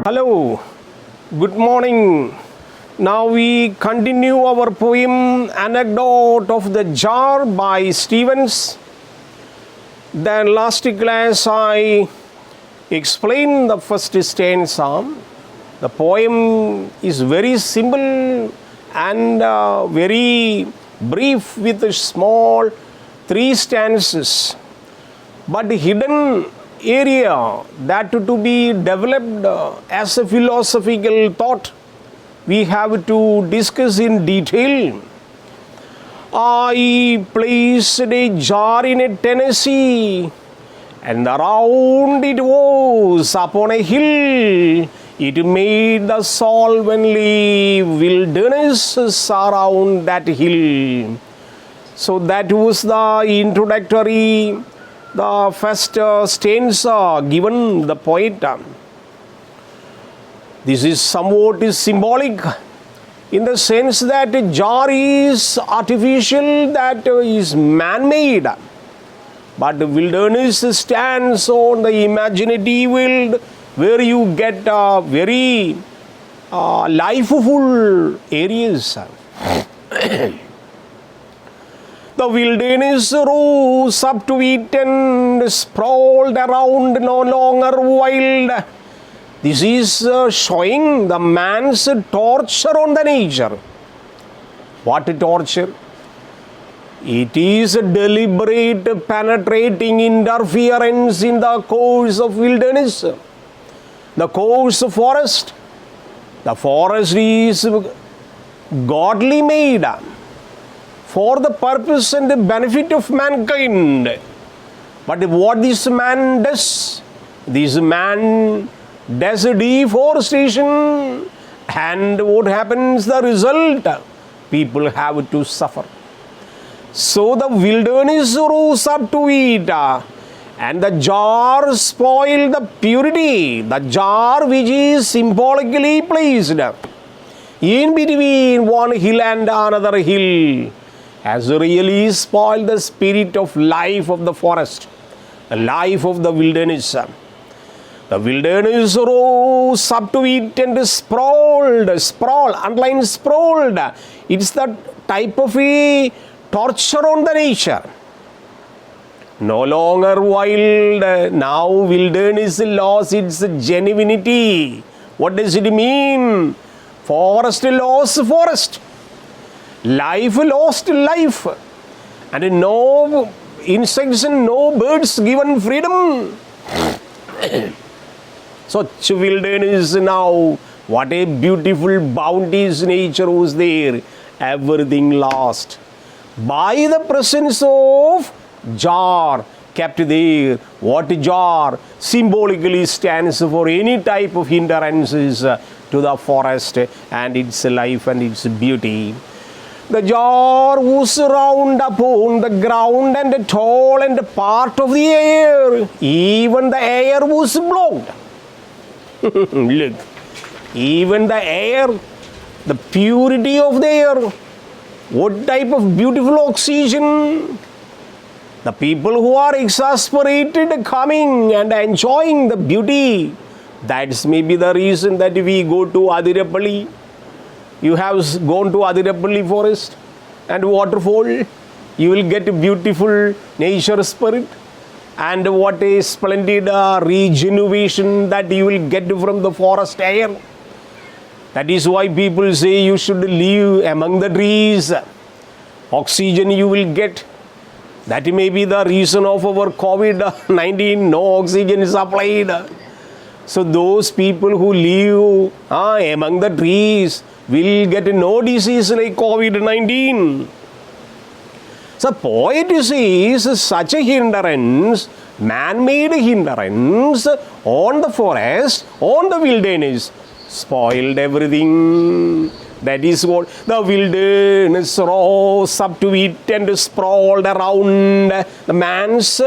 Hello, good morning. Now we continue our poem Anecdote of the Jar by Stevens. Then last class I explained the first stanza. The poem is very simple and very brief with small 3 stanzas. But hidden area that to be developed as a philosophical thought we have to discuss in detail. I placed a jar in a Tennessee, and around it was upon a hill. It made the solvenly wilderness around that hill. So that was the introductory, the first stanza given the poet. This is somewhat symbolic in the sense that a jar is artificial, that is man-made. But the wilderness stands on the imaginative world where you get very lifeful areas. The wilderness rose up to it and sprawled around, no longer wild. This is showing the man's torture on the nature. What torture? It is a deliberate penetrating interference in the course of wilderness, the course of forest. The forest is godly made for the purpose and the benefit of mankind. But what this man does deforestation, and what happens, the result, people have to suffer. So the wilderness rose up to it, and the jar spoiled the purity, the jar which is symbolically placed in between one hill and another hill, has really spoiled the spirit of life of the forest, the life of the wilderness. The wilderness rose up to it and sprawled, underline sprawled. It's the type of a torture on the nature. No longer wild, now wilderness lost its genuinity. What does it mean? Forest lost forest. Life lost life. And no insects and no birds given freedom. Such wilderness now, what a beautiful bounties nature was there. Everything lost by the presence of jar kept there. What jar symbolically stands for any type of hindrances to the forest and its life and its beauty. The jar was round upon the ground and tall and part of the air. Even the air was blocked. Look, even the air, the purity of the air, what type of beautiful oxygen. The people who are exasperated coming and enjoying the beauty, that's maybe the reason that we go to Adirapalli. You have gone to Adirapalli forest and waterfall, you will get a beautiful nature spirit. And what a splendid regeneration that you will get from the forest air. That is why people say you should live among the trees. Oxygen you will get. That may be the reason of our COVID-19, no oxygen is supplied. So those people who live among the trees will get no disease like COVID-19. So poet says such a hindrance, man-made hindrance on the forest, on the wilderness, spoiled everything. That is what the wilderness rose up to it and sprawled around. The man's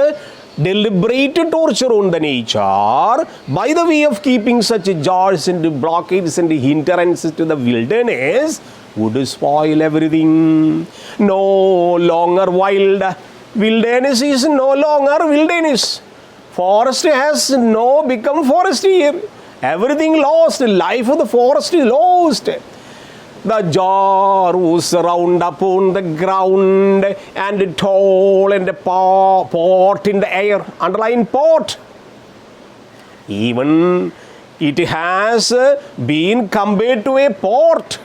deliberate torture on the nature by the way of keeping such jars and blockades and hindrances to the wilderness would spoil everything. No longer wild. Wilderness is no longer wilderness. Forest has no become forest here. Everything lost. Life of the forest is lost. The jar was round upon the ground and tall and pot in the air. Underline pot. Even it has been compared to a port.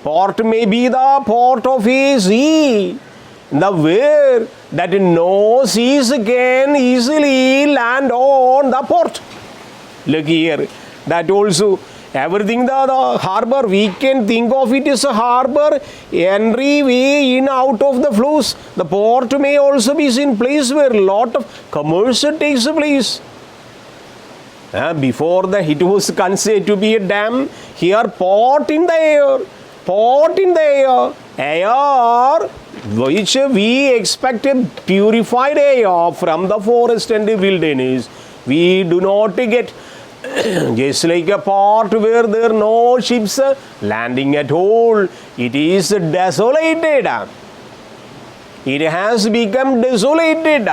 Port may be the port of a sea, the where that no seas can easily land on the port. Look here, that also everything the harbor, we can think of it as a harbor, entry way in out of the flows. The port may also be in place where lot of commerce takes place. Before it was considered to be a dam. Here port in the air. Pot in the air, which we expect a purified air from the forest and the wilderness. We do not get just like a port where there are no ships landing at all. It is desolated. It has become desolated,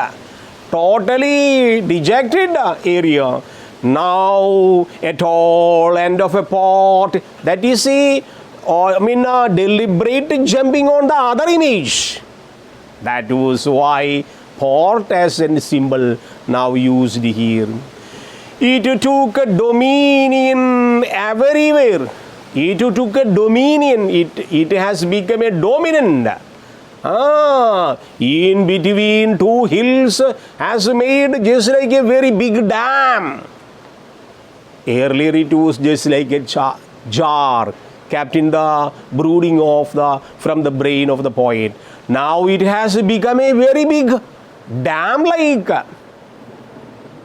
totally dejected area. Now a tall end of a port, that is a deliberate jumping on the other image. That was why port as a symbol now used here. It took dominion everywhere. It took a dominion. It has become a dominant. In between two hills has made just like a very big dam. Earlier it was just like a jar kept in the brooding of from the brain of the poet. Now it has become a very big dam-like.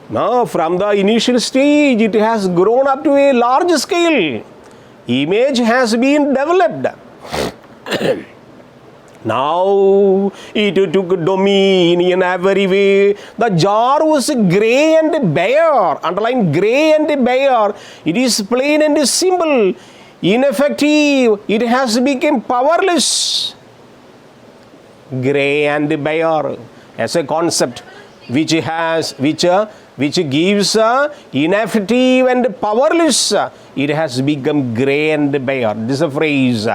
Now from the initial stage it has grown up to a large scale. Image has been developed. Now it took dominion everywhere. The jar was grey and bare. Underline grey and bare. It is plain and simple. Ineffective. It has become powerless. Grey and bare as a concept which gives ineffective and powerless. It has become grey and bare. This is a phrase.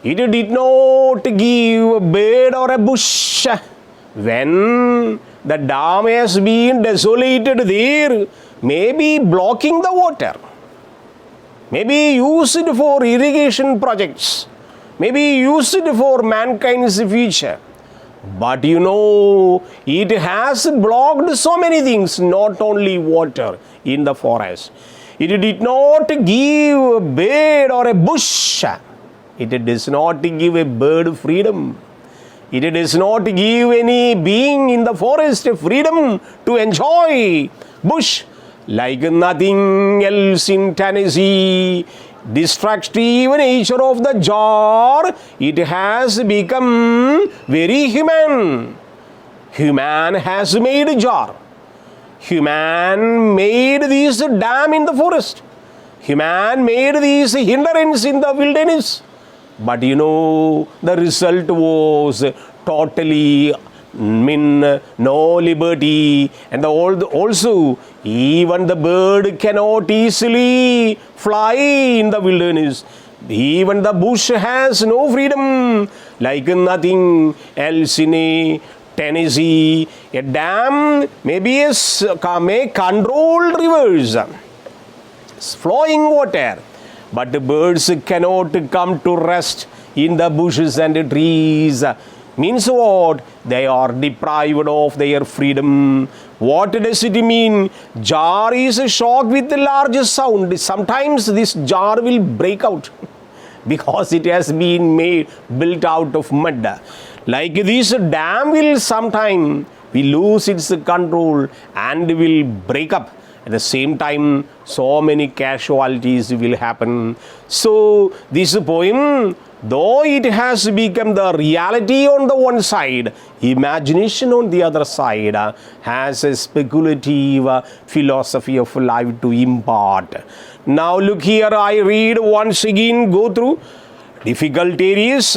It did not give a bird or a bush. When the dam has been desolated there, maybe blocking the water, maybe used for irrigation projects, maybe used for mankind's future. But it has blocked so many things, not only water in the forest. It did not give a bird or a bush. It does not give a bird freedom. It does not give any being in the forest freedom to enjoy bush like nothing else in Tennessee. Destructive nature of the jar, it has become very human. Human has made a jar. Human made this dam in the forest. Human made this hindrance in the wilderness. But the result was totally no liberty, and also even the bird cannot easily fly in the wilderness. Even the bush has no freedom, like nothing else in Tennessee. A dam may control rivers, flowing water, but the birds cannot come to rest in the bushes and the trees. Means what? They are deprived of their freedom. What does it mean? Jar is a shock with a large sound. Sometimes this jar will break out because it has been built out of mud. Like this dam will sometime lose its control and will break up. At the same time, so many casualties will happen. So this poem, though it has become the reality on the one side, imagination on the other side, has a speculative philosophy of life to impart. Now look here, I read once again, go through difficult areas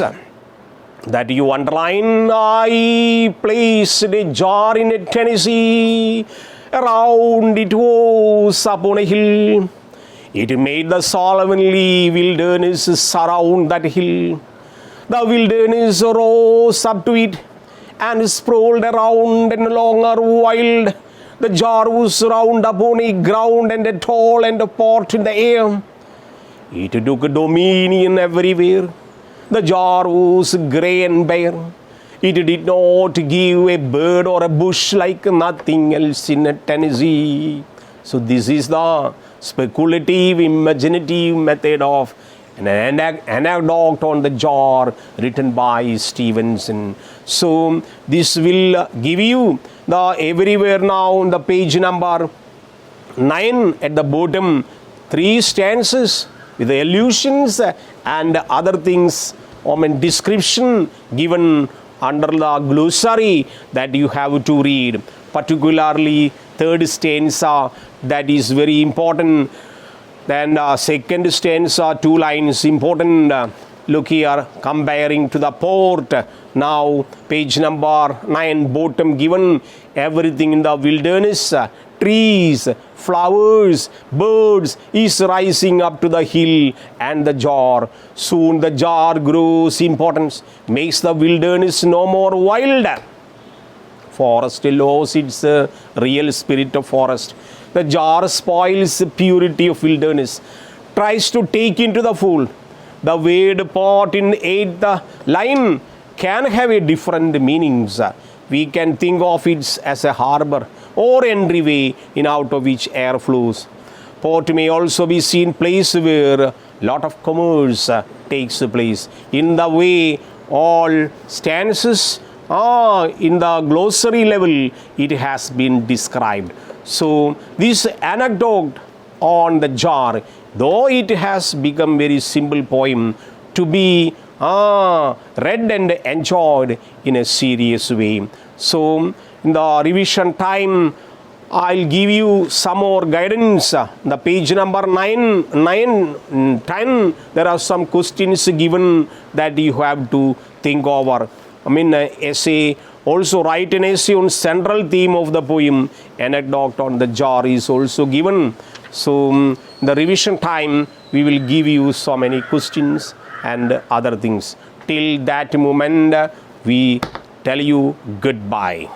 that you underline. I placed a jar in Tennessee, Around it was upon a hill. It made the solemnly wilderness surround that hill. The wilderness rose up to it and sprawled around and longer wild. The jar was round upon a ground and tall and port in the air. It took dominion everywhere. The jar was grey and bare. It did not give a bird or a bush like nothing else in Tennessee. So this is the speculative, imaginative method of an anecdote on the jar written by Stevenson. So this will give you the everywhere now on the page number 9 at the bottom, 3 stanzas with the allusions and other things description given under the glossary that you have to read, particularly third stanza, that is very important. Then second stanza, 2 lines important. Look here, comparing to the port. Now page number 9, bottom given everything in the wilderness, trees, flowers, birds is rising up to the hill and the jar. Soon the jar grows importance, makes the wilderness no more wild. Forest lost its real spirit of forest. The jar spoils the purity of wilderness, tries to take into the fold. The word pot in 8th line can have a different meanings. We can think of it as a harbor or entryway in out of which air flows. Port may also be seen place where lot of commerce takes place. In the way all stanzas in the glossary level it has been described. So this anecdote on the jar, though it has become very simple poem to be read and enjoyed in a serious way. So in the revision time, I'll give you some more guidance. The page number 9, 10, there are some questions given that you have to think over. Essay, also write an essay on central theme of the poem. Anecdote on the jar is also given. So in the revision time, we will give you so many questions and other things. Till that moment, we tell you goodbye.